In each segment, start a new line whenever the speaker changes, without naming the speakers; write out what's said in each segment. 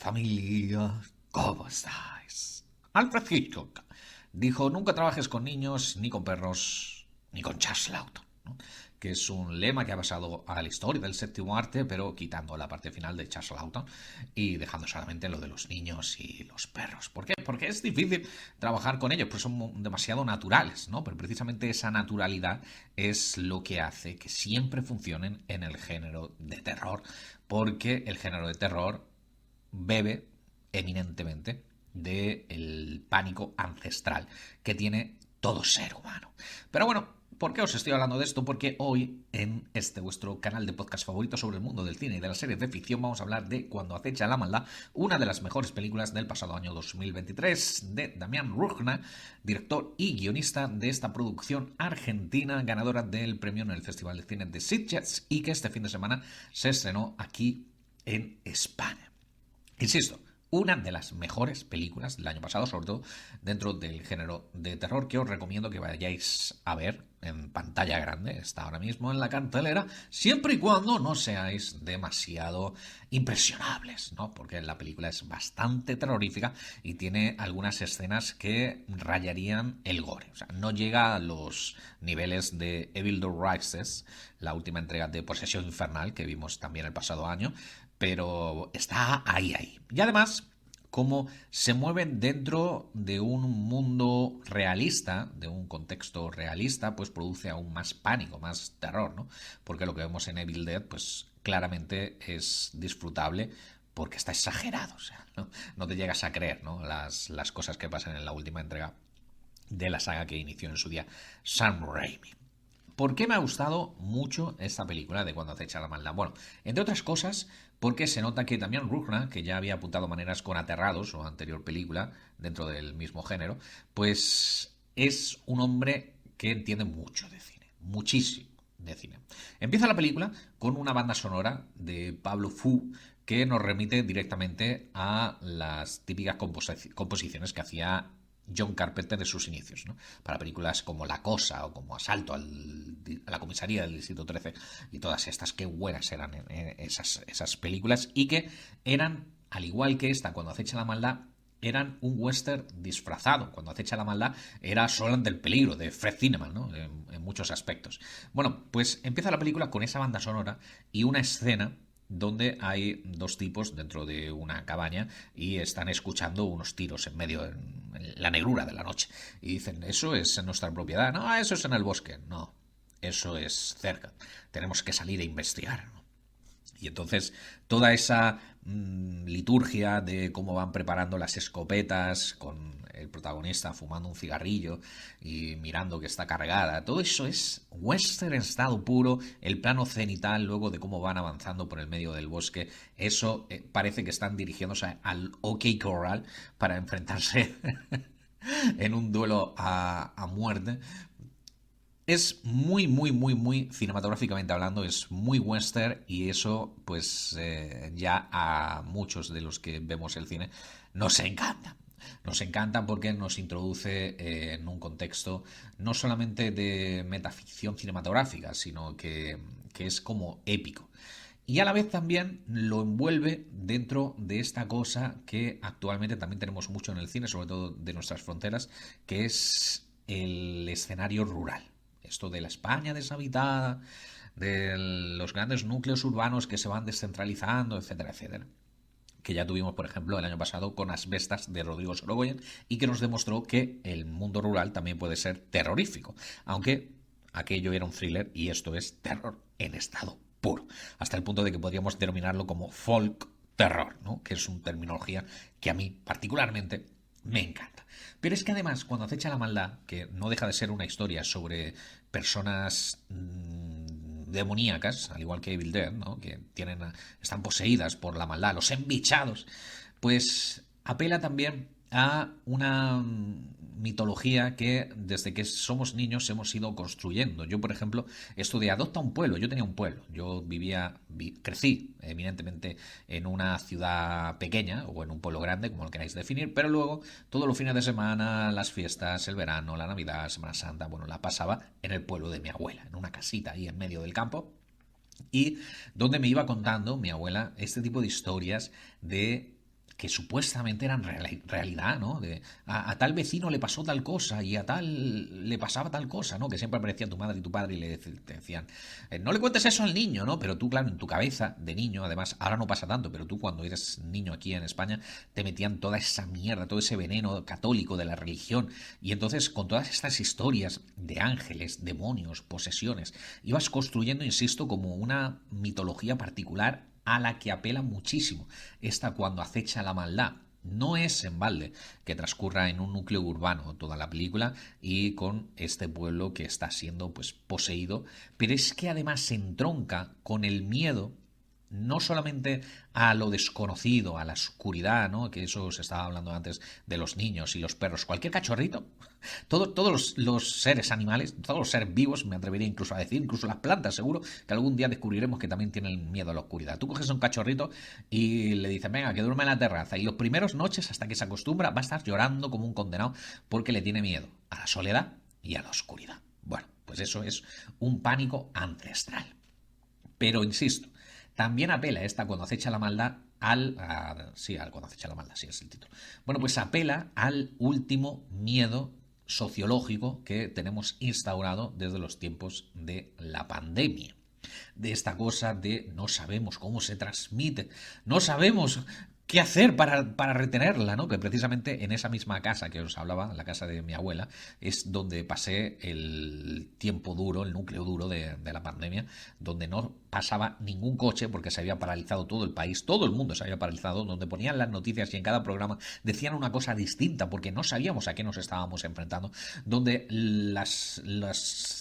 Familia, ¿cómo estáis? Alfred Hitchcock dijo, nunca trabajes con niños, ni con perros, ni con Charles Lawton, ¿no? Que es un lema que ha pasado a la historia del séptimo arte, pero quitando la parte final de Charles Lawton y dejando solamente lo de los niños y los perros. ¿Por qué? Porque es difícil trabajar con ellos, pues son demasiado naturales, ¿no? Pero precisamente esa naturalidad es lo que hace que siempre funcionen en el género de terror, porque el género de terror bebe eminentemente del pánico ancestral que tiene todo ser humano. Pero bueno, ¿por qué os estoy hablando de esto? Porque hoy en este vuestro canal de podcast favorito sobre el mundo del cine y de las series de ficción vamos a hablar de Cuando acecha la maldad, una de las mejores películas del pasado año 2023 de Damián Rugna, director y guionista de esta producción argentina ganadora del premio en el Festival de Cine de Sitges y que este fin de semana se estrenó aquí en España. Insisto, una de las mejores películas del año pasado, sobre todo dentro del género de terror, que os recomiendo que vayáis a ver en pantalla grande. Está ahora mismo en la cartelera, siempre y cuando no seáis demasiado impresionables, ¿no? Porque la película es bastante terrorífica y tiene algunas escenas que rayarían el gore. O sea, no llega a los niveles de Evil Dead Rises, la última entrega de Posesión Infernal que vimos también el pasado año, pero está ahí. Y además, como se mueven dentro de un mundo realista, de un contexto realista, pues produce aún más pánico, más terror, ¿no? Porque lo que vemos en Evil Dead, pues claramente es disfrutable porque está exagerado, o sea, no te llegas a creer, ¿no? Las cosas que pasan en la última entrega de la saga que inició en su día Sam Raimi. ¿Por qué me ha gustado mucho esta película de Cuando acecha la maldad? Bueno, entre otras cosas, porque se nota que también Rugna, que ya había apuntado maneras con Aterrados, o anterior película, dentro del mismo género, pues es un hombre que entiende mucho de cine, muchísimo de cine. Empieza la película con una banda sonora de Pablo Fu que nos remite directamente a las típicas composiciones que hacía John Carpenter de sus inicios, ¿no? Para películas como La Cosa o como Asalto a la comisaría del Distrito 13 y todas estas, qué buenas eran esas películas y que eran, al igual que esta, Cuando acecha la maldad, eran un western disfrazado. Cuando acecha la maldad era Solan del peligro, de Fred Zinnemann, ¿no? En muchos aspectos. Bueno, pues empieza la película con esa banda sonora y una escena donde hay dos tipos dentro de una cabaña y están escuchando unos tiros en medio, en la negrura de la noche. Y dicen, ¿eso es en nuestra propiedad? No, eso es en el bosque. No, eso es cerca. Tenemos que salir a investigar, ¿no? Y entonces toda esa liturgia de cómo van preparando las escopetas con el protagonista fumando un cigarrillo y mirando que está cargada, todo eso es western en estado puro, el plano cenital luego de cómo van avanzando por el medio del bosque, eso parece que están dirigiéndose al OK Corral para enfrentarse en un duelo a muerte. Es muy cinematográficamente hablando, es muy western y eso pues ya a muchos de los que vemos el cine nos encanta. Nos encanta porque nos introduce en un contexto no solamente de metaficción cinematográfica, sino que es como épico. Y a la vez también lo envuelve dentro de esta cosa que actualmente también tenemos mucho en el cine, sobre todo de nuestras fronteras, que es el escenario rural. Esto de la España deshabitada, de los grandes núcleos urbanos que se van descentralizando, etcétera, etcétera. Que ya tuvimos, por ejemplo, el año pasado con Asbestas de Rodrigo Sorogoyen y que nos demostró que el mundo rural también puede ser terrorífico, aunque aquello era un thriller y esto es terror en estado puro, hasta el punto de que podríamos denominarlo como folk terror, ¿no? Que es una terminología que a mí particularmente me encanta. Pero es que además, cuando acecha la maldad, que no deja de ser una historia sobre personas demoníacas, al igual que Evil Dead, ¿no? Que están poseídas por la maldad, los embichados, pues apela también a una mitología que desde que somos niños hemos ido construyendo. Yo, por ejemplo, esto de adopta un pueblo. Yo tenía un pueblo. Yo crecí eminentemente en una ciudad pequeña o en un pueblo grande, como lo queráis definir, pero luego todos los fines de semana, las fiestas, el verano, la Navidad, Semana Santa, bueno, la pasaba en el pueblo de mi abuela, en una casita ahí en medio del campo y donde me iba contando mi abuela este tipo de historias de que supuestamente eran realidad, ¿no? A tal vecino le pasó tal cosa y a tal le pasaba tal cosa, ¿no? Que siempre aparecía tu madre y tu padre y te decían, no le cuentes eso al niño, ¿no? Pero tú, claro, en tu cabeza de niño, además, ahora no pasa tanto, pero tú cuando eres niño aquí en España, te metían toda esa mierda, todo ese veneno católico de la religión. Y entonces, con todas estas historias de ángeles, demonios, posesiones, ibas construyendo, insisto, como una mitología particular a la que apela muchísimo esta Cuando acecha la maldad. No es en balde que transcurra en un núcleo urbano toda la película y con este pueblo que está siendo pues poseído, pero es que además se entronca con el miedo no solamente a lo desconocido, a la oscuridad, ¿no? Que eso se estaba hablando antes de los niños y los perros, cualquier cachorrito, todos los seres animales, todos los seres vivos, me atrevería incluso a decir, incluso las plantas, seguro que algún día descubriremos que también tienen miedo a la oscuridad. Tú coges a un cachorrito y le dices, venga, que duerme en la terraza, y los primeros noches, hasta que se acostumbra, va a estar llorando como un condenado porque le tiene miedo a la soledad y a la oscuridad. Bueno, pues eso es un pánico ancestral. Pero insisto, también apela esta Cuando acecha la maldad al Cuando acecha la maldad, sí es el título. Bueno, pues apela al último miedo sociológico que tenemos instaurado desde los tiempos de la pandemia. De esta cosa de no sabemos cómo se transmite, no sabemos qué hacer para retenerla, ¿no? Que precisamente en esa misma casa que os hablaba, la casa de mi abuela, es donde pasé el tiempo duro, el núcleo duro de la pandemia, donde no pasaba ningún coche porque se había paralizado todo el país, todo el mundo se había paralizado, donde ponían las noticias y en cada programa decían una cosa distinta porque no sabíamos a qué nos estábamos enfrentando, donde las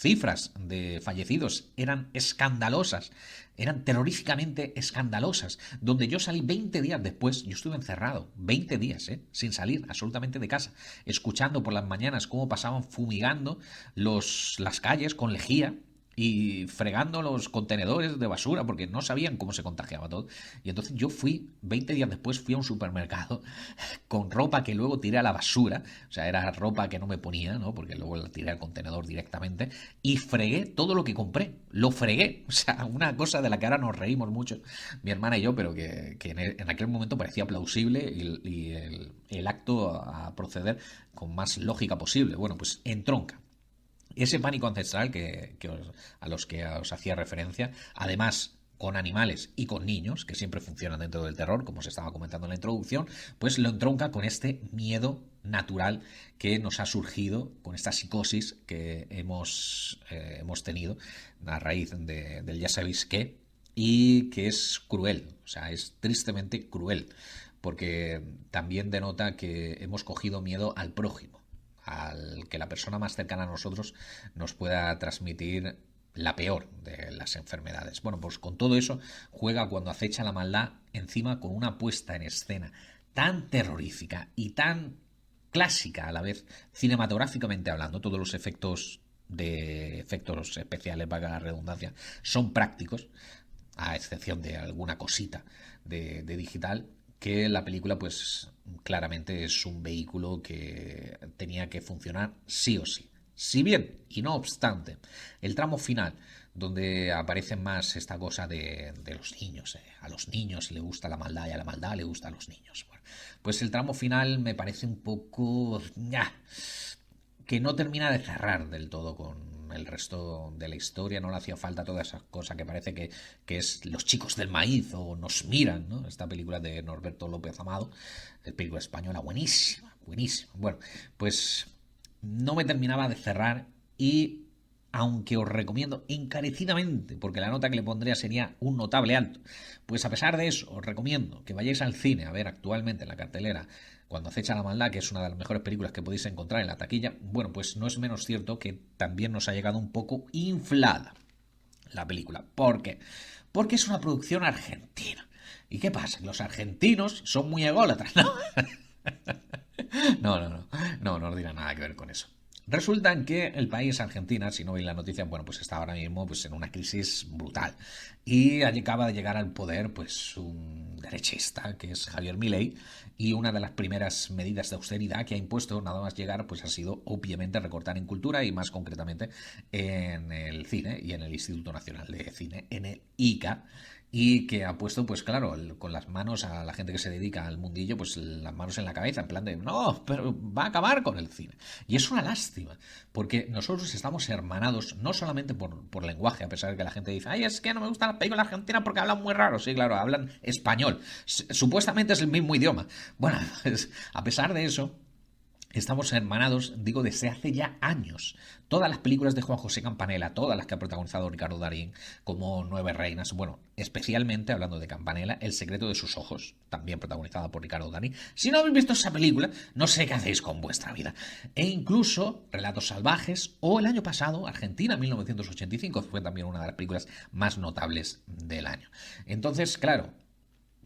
cifras de fallecidos eran escandalosas, eran terroríficamente escandalosas, donde yo salí 20 días después, yo estuve encerrado, 20 días, sin salir absolutamente de casa, escuchando por las mañanas cómo pasaban fumigando las calles con lejía, y fregando los contenedores de basura porque no sabían cómo se contagiaba todo. Y entonces yo 20 días después fui a un supermercado con ropa que luego tiré a la basura, o sea, era ropa que no me ponía, ¿no? Porque luego la tiré al contenedor directamente, y fregué todo lo que compré, lo fregué, o sea, una cosa de la que ahora nos reímos mucho, mi hermana y yo, pero que en aquel momento parecía plausible y el acto a proceder con más lógica posible. Bueno, pues entronca ese pánico ancestral a los que os hacía referencia, además con animales y con niños, que siempre funcionan dentro del terror, como se estaba comentando en la introducción, pues lo entronca con este miedo natural que nos ha surgido, con esta psicosis que hemos tenido a raíz del ya sabéis qué, y que es cruel, o sea, es tristemente cruel, porque también denota que hemos cogido miedo al prójimo, al que la persona más cercana a nosotros nos pueda transmitir la peor de las enfermedades. Bueno, pues con todo eso juega Cuando acecha la maldad, encima con una puesta en escena tan terrorífica y tan clásica a la vez, cinematográficamente hablando. Todos los efectos especiales, valga la redundancia, son prácticos, a excepción de alguna cosita de digital, que la película pues claramente es un vehículo que tenía que funcionar sí o sí. Si bien, y no obstante, el tramo final, donde aparece más esta cosa de los niños, a los niños le gusta la maldad y a la maldad le gusta a los niños. Bueno, pues el tramo final me parece un poco que no termina de cerrar del todo con el resto de la historia. No le hacía falta toda esa cosa que parece que es Los chicos del maíz o Nos miran, ¿no? Esta película de Norberto López Amado, película española buenísima, buenísima. Bueno, pues no me terminaba de cerrar, y aunque os recomiendo encarecidamente, porque la nota que le pondría sería un notable alto, pues a pesar de eso os recomiendo que vayáis al cine a ver actualmente en la cartelera Cuando acecha la maldad, que es una de las mejores películas que podéis encontrar en la taquilla. Bueno, pues no es menos cierto que también nos ha llegado un poco inflada la película. ¿Por qué? Porque es una producción argentina. ¿Y qué pasa? Los argentinos son muy ególatras, ¿no? No os dirá nada que ver con eso. Resulta que el país, Argentina, si no veis la noticia, bueno, pues está ahora mismo pues, en una crisis brutal. Y allí acaba de llegar al poder pues un derechista, que es Javier Milei, y una de las primeras medidas de austeridad que ha impuesto nada más llegar pues ha sido obviamente recortar en cultura, y más concretamente en el cine y en el Instituto Nacional de Cine, en el ICA, y que ha puesto, pues claro, con las manos a la gente que se dedica al mundillo, pues las manos en la cabeza, en plan de, no, pero va a acabar con el cine. Y es una lástima, porque nosotros estamos hermanados no solamente por lenguaje, a pesar de que la gente dice, ay, es que no me gusta la película argentina porque hablan muy raro. Sí, claro, hablan español. Supuestamente es el mismo idioma. Bueno, pues a pesar de eso, estamos hermanados, digo, desde hace ya años. Todas las películas de Juan José Campanella, todas las que ha protagonizado Ricardo Darín, como Nueve Reinas, bueno, especialmente hablando de Campanella, El secreto de sus ojos, también protagonizada por Ricardo Darín. Si no habéis visto esa película, no sé qué hacéis con vuestra vida. E incluso Relatos Salvajes o el año pasado, Argentina, 1985, fue también una de las películas más notables del año. Entonces, claro,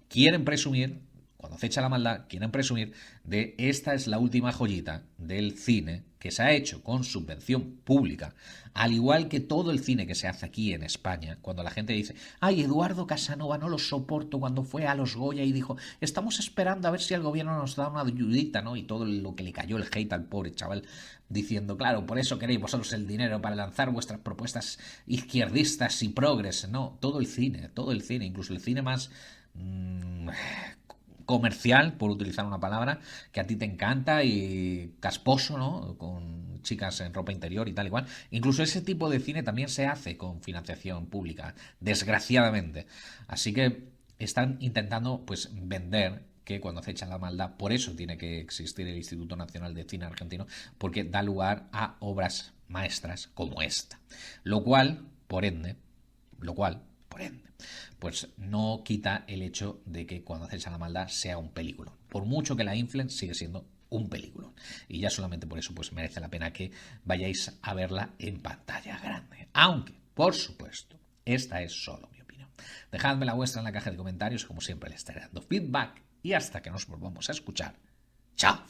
quieren presumir, cuando acecha la maldad, quieren presumir de esta es la última joyita del cine que se ha hecho con subvención pública, al igual que todo el cine que se hace aquí en España, cuando la gente dice, ay, Eduardo Casanova no lo soporto, cuando fue a los Goya y dijo, estamos esperando a ver si el gobierno nos da una ayudita, ¿no? Y todo lo que le cayó el hate al pobre chaval, diciendo, claro, por eso queréis vosotros el dinero para lanzar vuestras propuestas izquierdistas y progres, no, todo el cine, incluso el cine más comercial, por utilizar una palabra, que a ti te encanta y casposo, ¿no? Con chicas en ropa interior y tal igual. Incluso ese tipo de cine también se hace con financiación pública, desgraciadamente. Así que están intentando, pues, vender que cuando acechan la maldad, por eso tiene que existir el Instituto Nacional de Cine Argentino, porque da lugar a obras maestras como esta. Lo cual, por ende, pues no quita el hecho de que cuando acechan la maldad sea un película. Por mucho que la inflen, sigue siendo un película. Y ya solamente por eso pues merece la pena que vayáis a verla en pantalla grande. Aunque, por supuesto, esta es solo mi opinión. Dejadme la vuestra en la caja de comentarios, como siempre les estaré dando feedback. Y hasta que nos volvamos a escuchar. ¡Chao!